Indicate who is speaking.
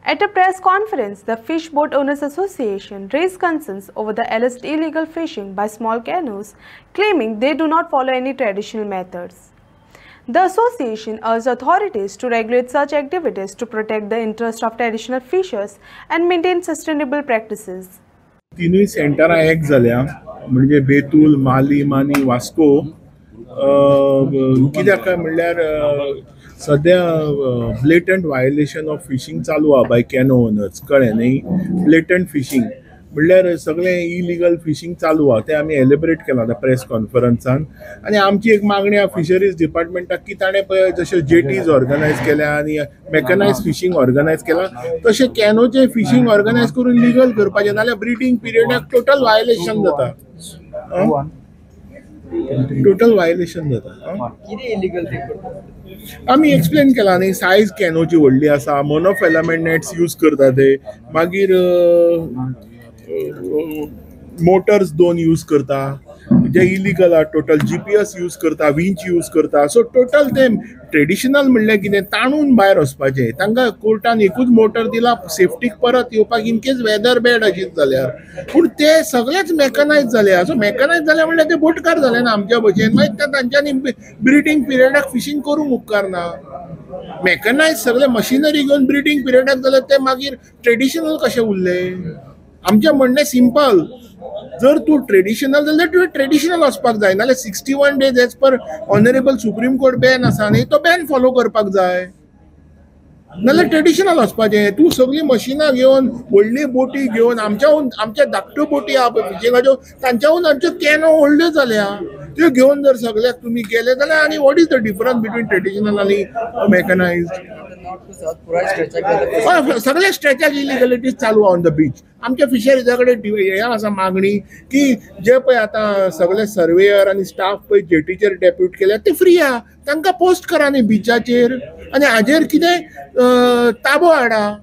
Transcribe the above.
Speaker 1: At a press conference, the Fish Boat Owners Association raised concerns over the alleged illegal fishing by small canoes, claiming they do not follow any traditional methods. The association urged authorities to regulate such activities to protect the interest of traditional fishers and maintain sustainable practices.
Speaker 2: तिनूय सेंटरां एक जाल्या म्हणजे बेतूल, माली, मानी, वास्को. कित्याक काय म्हणल्यार सद्या ब्लेटंट violation of fishing चालू आहा बाय कॅनो ओनर्स, कळ्ळें न्ही. ब्लेटंट फिशींग म्हणल्यार सगळें इलिगल फिशींग चालू आहा, तें आमी एलिबरेट केलां आतां प्रेस कॉन्फरन्सान. आनी आमची एक मागणी आहा फिशरीज डिपार्टमेंटाक की ताणें पळय जशे जेटीज ऑर्गनायज केल्या आनी मेकनायज फिशींग ऑर्गनायज केलां, तशें कॅनोचें फिशींग ऑर्गनायज करून लिगल करपाचें, नाल्यार ब्रिडींग पिरियडाक टोटल वायलेशन जाता. टोटल वायलेशन जाता. आमी एक्सप्लेन केला न्ही, सायज कॅनोची व्हडली आसा, मोनोफिलामेंट नेट्स यूज करता ते, मागीर मोटर्स 2 यूज करता जे इलिगल आहा, टोटल GPS यूज करता, विंच यूज करता. सो टोटल ते ट्रेडिशनल म्हणल्यार कितें, ताणून भायर वचपाचें. तांकां कोर्टान एकूच मोटर दिला सेफ्टीक परत येवपाक इन केस वेदर बॅड अशेंच जाल्यार. पूण ते सगळेच मेकनायज जाल्या. सो मेकनायज जाल्या म्हणल्यार ते बोटकार जाले ना आमच्या भशेन. मागीर तांच्यांनी ब्रिडींग पिरियडाक फिशींग करूंक उपकारना. मेकनायज सगळे मशिनरी घेवन ब्रिडींग पिरियडाक जाल्यार ते मागीर ट्रेडिशनल कशें उरले. आमचें म्हणणें सिंपल, जर तूं ट्रेडिशनल जाल्यार तुवें ट्रेडिशनल वचपाक जाय, नाल्यार 61 days as per honourable supreme court ban आसा न्ही, तो बॅन फॉलो करपाक जाय, नाल्यार ट्रेडिशनल वचपाचें. तूं सगळीं मशिनां घेवन, व्हडली बोटी घेवन, आमच्या धाकट्यो बोटी आहा पळय फिशिंगाच्यो, तांच्याहून आमच्यो कॅनो व्हडल्यो जाल्या, त्यो घेवन जर सगळ्याक तुमी गेले जाल्यार आनी what is the difference between traditional आनी मेकनायज्ड. सगळ्या स्ट्रेचाक इलिगलिटीज चालू ऑन द बीच. आमच्या फिशरीजा कडेन हे आसा मागणी की जे पळय आतां सगळे सर्वेयर आनी स्टाफ पळय जेटीचेर डेप्यूट केल्या ते फ्री आहा, तांकां पोस्ट करा न्ही बिचाचेर, आनी हाजेर कितें ताबो हाडा.